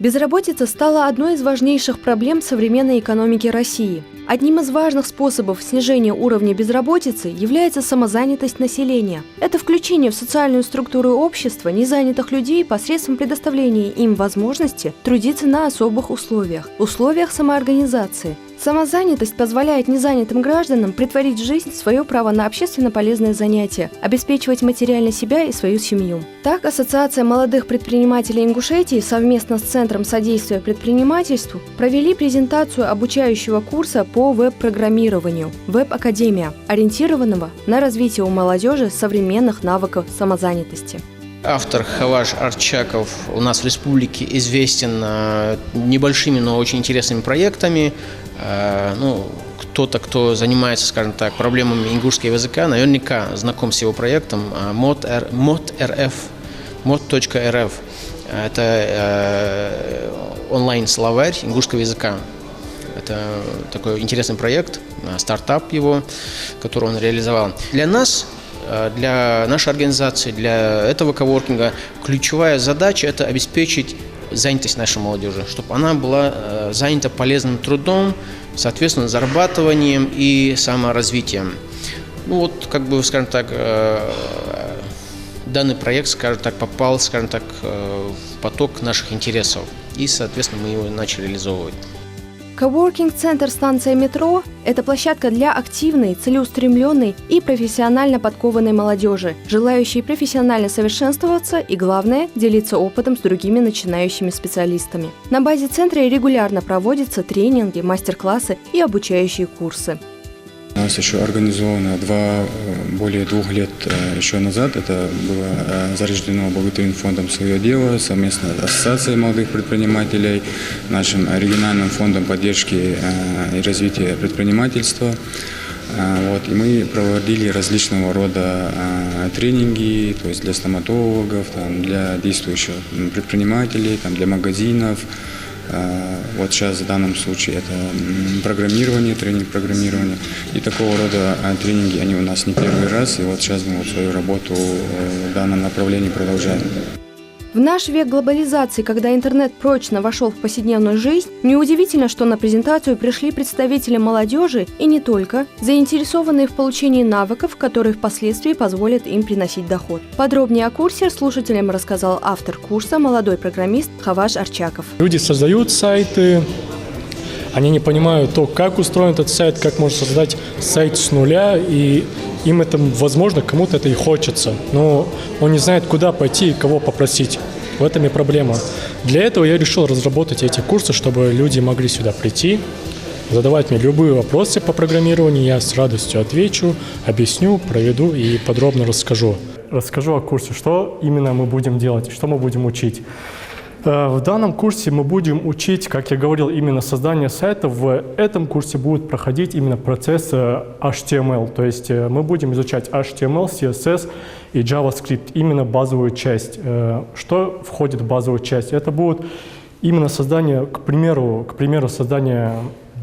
Безработица стала одной из важнейших проблем современной экономики России. Одним из важных способов снижения уровня безработицы является самозанятость населения. Это включение в социальную структуру общества незанятых людей посредством предоставления им возможности трудиться на особых условиях самоорганизации. Самозанятость позволяет незанятым гражданам претворить в жизнь свое право на общественно полезные занятия, обеспечивать материально себя и свою семью. Так, Ассоциация молодых предпринимателей Ингушетии совместно с Центром содействия предпринимательству провели презентацию обучающего курса по веб-программированию «Веб-академия», ориентированного на развитие у молодежи современных навыков самозанятости. Автор Хаваш Арчаков у нас в республике известен небольшими, но очень интересными проектами. Кто-то, кто занимается, скажем так, проблемами ингушского языка, наверняка знаком с его проектом mod.rf. Это онлайн-словарь ингушского языка. Это такой интересный проект, стартап его, который он реализовал. Для нас, для нашей организации, для этого коворкинга ключевая задача – это обеспечить занятость нашей молодежи, чтобы она была занята полезным трудом, соответственно, зарабатыванием и саморазвитием. Скажем так, данный проект, попал, в поток наших интересов, и, соответственно, мы его начали реализовывать. Коворкинг-центр станция метро – это площадка для активной, целеустремленной и профессионально подкованной молодежи, желающей профессионально совершенствоваться и, главное, делиться опытом с другими начинающими специалистами. На базе центра регулярно проводятся тренинги, мастер-классы и обучающие курсы. У нас еще организовано более 2 лет еще назад, это было зарождено Благотворительным фондом «Свое дело» совместно с Ассоциацией молодых предпринимателей, нашим региональным фондом поддержки и развития предпринимательства. И мы проводили различного рода тренинги, то есть для стоматологов, для действующих предпринимателей, для магазинов. Сейчас в данном случае это программирование, тренинг программирования. И такого рода тренинги, они у нас не первый раз. И сейчас мы свою работу в данном направлении продолжаем. В наш век глобализации, когда интернет прочно вошел в повседневную жизнь, неудивительно, что на презентацию пришли представители молодежи и не только, заинтересованные в получении навыков, которые впоследствии позволят им приносить доход. Подробнее о курсе слушателям рассказал автор курса, молодой программист Хаваш Арчаков. Люди создают сайты, они не понимают как устроен этот сайт, как можно создать сайт с нуля, и им это, возможно, кому-то это и хочется, но он не знает, куда пойти и кого попросить. В этом и проблема. Для этого я решил разработать эти курсы, чтобы люди могли сюда прийти, задавать мне любые вопросы по программированию, я с радостью отвечу, объясню, проведу и подробно расскажу. Расскажу о курсе, что именно мы будем делать, что мы будем учить. В данном курсе мы будем учить, как я говорил, именно создание сайтов. В этом курсе будет проходить именно процесс HTML. То есть мы будем изучать HTML, CSS и JavaScript, именно базовую часть. Что входит в базовую часть? Это будет именно создание, к примеру, создание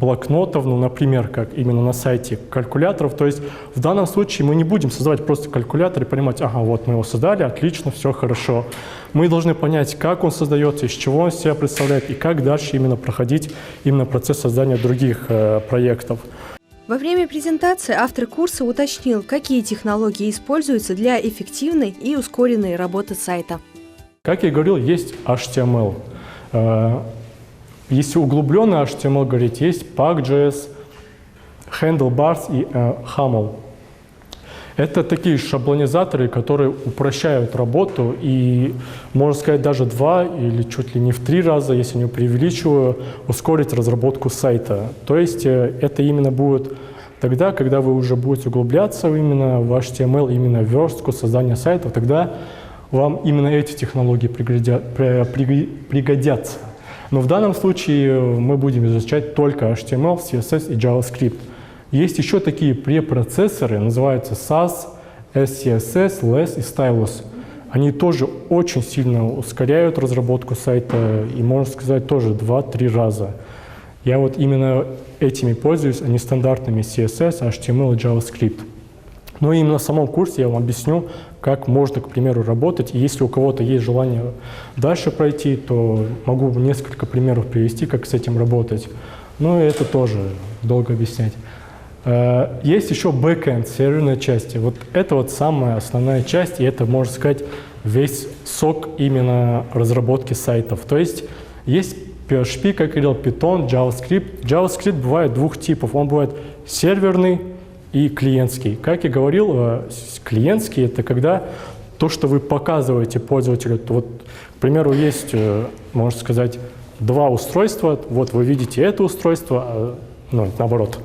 блокнотов, например, как именно на сайте калькуляторов. То есть в данном случае мы не будем создавать просто калькулятор и понимать, мы его создали, отлично, все хорошо. Мы должны понять, как он создается, из чего он себя представляет и как дальше именно проходить именно процесс создания других проектов. Во время презентации автор курса уточнил, какие технологии используются для эффективной и ускоренной работы сайта. Как я говорил, есть HTML. Если углубленно HTML говорить, есть Pack.js, Handlebars и Haml. Это такие шаблонизаторы, которые упрощают работу и, можно сказать, даже 2 или чуть ли не в 3 раза, если не преувеличиваю, ускорить разработку сайта. То есть это именно будет тогда, когда вы уже будете углубляться именно в HTML, именно в верстку создания сайтов, тогда вам именно эти технологии пригодятся. Но в данном случае мы будем изучать только HTML, CSS и JavaScript. Есть еще такие препроцессоры, называются SAS, SCSS, LESS и Stylus. Они тоже очень сильно ускоряют разработку сайта и, можно сказать, тоже 2-3 раза. Я именно этими пользуюсь, а не стандартными CSS, HTML и JavaScript. Но именно в самом курсе я вам объясню, как можно, к примеру, работать. И если у кого-то есть желание дальше пройти, то могу несколько примеров привести, как с этим работать. Но это тоже долго объяснять. Есть еще backend, серверная часть. Вот это вот самая основная часть, и это, можно сказать, весь сок именно разработки сайтов. То есть PHP, как я говорил, Python, JavaScript. JavaScript бывает двух типов. Он бывает серверный и клиентский. Как я говорил, клиентский — это когда то, что вы показываете пользователю. Вот, к примеру, есть, можно сказать, два устройства. Вот вы видите это устройство, наоборот.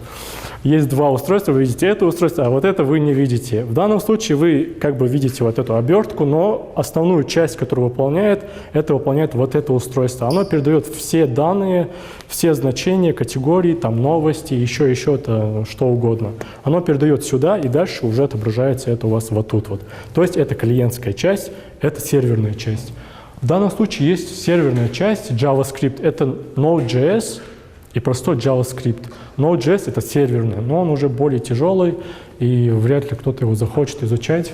Есть два устройства, вы видите это устройство, а вот это вы не видите. В данном случае вы как бы видите вот эту обертку, но основную часть, которую выполняет, это выполняет вот это устройство. Оно передает все данные, все значения, категории, там новости, еще это что угодно. Оно передает сюда, и дальше уже отображается это у вас вот тут вот. То есть это клиентская часть, это серверная часть. В данном случае есть серверная часть, JavaScript, это Node.js, и простой JavaScript. Node.js — это серверный, но он уже более тяжелый, и вряд ли кто-то его захочет изучать,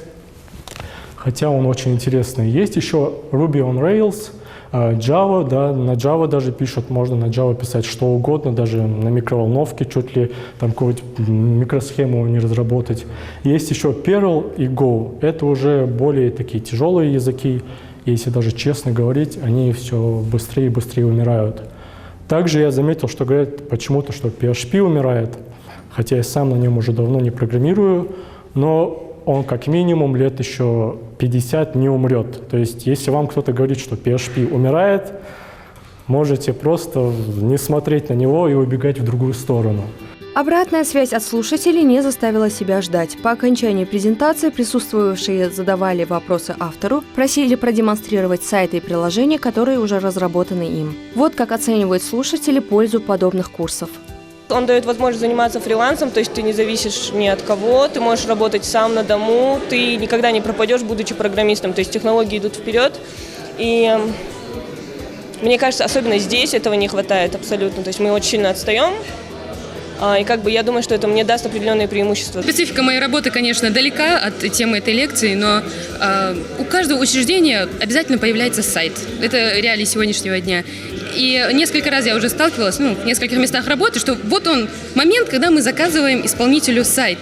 хотя он очень интересный. Есть еще Ruby on Rails, Java, да, на Java даже пишут, можно на Java писать что угодно, даже на микроволновке чуть ли там какую-нибудь микросхему не разработать. Есть еще Perl и Go, это уже более такие тяжелые языки, если даже честно говорить, они все быстрее и быстрее умирают. Также я заметил, что говорят почему-то, что PHP умирает, хотя я сам на нем уже давно не программирую, но он как минимум лет еще 50 не умрет. То есть если вам кто-то говорит, что PHP умирает, можете просто не смотреть на него и убегать в другую сторону. Обратная связь от слушателей не заставила себя ждать. По окончании презентации присутствующие задавали вопросы автору, просили продемонстрировать сайты и приложения, которые уже разработаны им. Вот как оценивают слушатели пользу подобных курсов. Он дает возможность заниматься фрилансом, то есть ты не зависишь ни от кого, ты можешь работать сам на дому, ты никогда не пропадешь, будучи программистом, то есть технологии идут вперед. И мне кажется, особенно здесь этого не хватает абсолютно, то есть мы очень сильно отстаем. И я думаю, что это мне даст определенные преимущества. Специфика моей работы, конечно, далека от темы этой лекции, но у каждого учреждения обязательно появляется сайт. Это реалии сегодняшнего дня. И несколько раз я уже сталкивалась, в нескольких местах работы, что вот он момент, когда мы заказываем исполнителю сайт.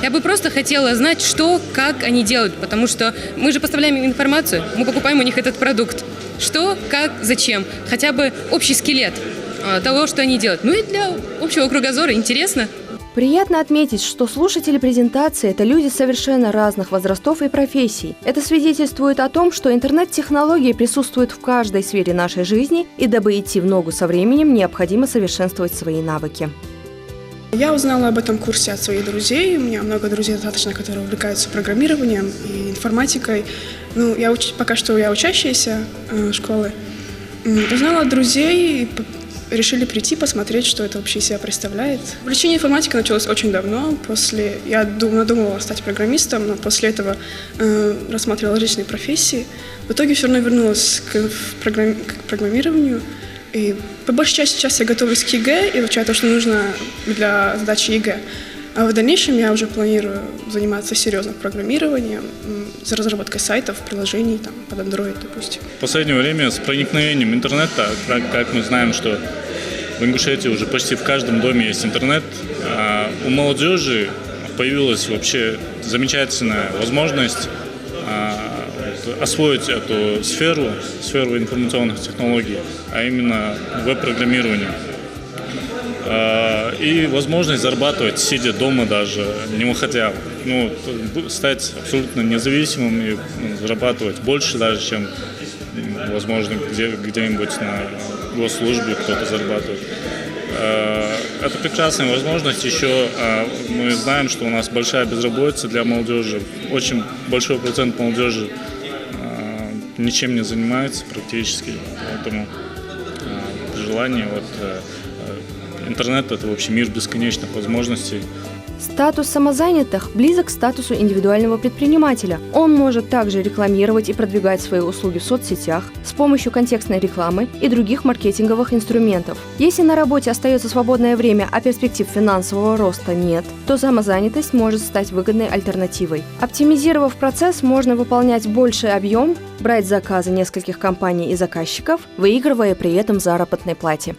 Я бы просто хотела знать, что, как они делают, потому что мы же поставляем им информацию, мы покупаем у них этот продукт. Что, как, зачем. Хотя бы общий скелет того, что они делают. И для общего кругозора интересно. Приятно отметить, что слушатели презентации – это люди совершенно разных возрастов и профессий. Это свидетельствует о том, что интернет-технологии присутствуют в каждой сфере нашей жизни, и дабы идти в ногу со временем, необходимо совершенствовать свои навыки. Я узнала об этом курсе от своих друзей. У меня много друзей достаточно, которые увлекаются программированием и информатикой. Пока что я учащаяся школы. Узнала от друзей, решили прийти, посмотреть, что это вообще из себя представляет. Увлечение информатикой началось очень давно. Я надумывала стать программистом, но после этого рассматривала различные профессии. В итоге все равно вернулась к программированию. И по большей части сейчас я готовлюсь к ЕГЭ, изучаю то, что нужно для сдачи ЕГЭ. А в дальнейшем я уже планирую заниматься серьезным программированием, за разработкой сайтов, приложений под Android, допустим. В последнее время с проникновением интернета, как мы знаем, что в Ингушетии уже почти в каждом доме есть интернет, у молодежи появилась вообще замечательная возможность освоить эту сферу информационных технологий, а именно веб-программирование. И возможность зарабатывать, сидя дома даже, не выходя, стать абсолютно независимым и зарабатывать больше даже, чем, возможно, где-нибудь на госслужбе кто-то зарабатывает. Это прекрасная возможность. Еще мы знаем, что у нас большая безработица для молодежи. Очень большой процент молодежи ничем не занимается практически. Поэтому желание интернет — это вообще мир бесконечных возможностей. Статус самозанятых близок к статусу индивидуального предпринимателя. Он может также рекламировать и продвигать свои услуги в соцсетях с помощью контекстной рекламы и других маркетинговых инструментов. Если на работе остается свободное время, а перспектив финансового роста нет, то самозанятость может стать выгодной альтернативой. Оптимизировав процесс, можно выполнять больший объем, брать заказы нескольких компаний и заказчиков, выигрывая при этом в заработной плате.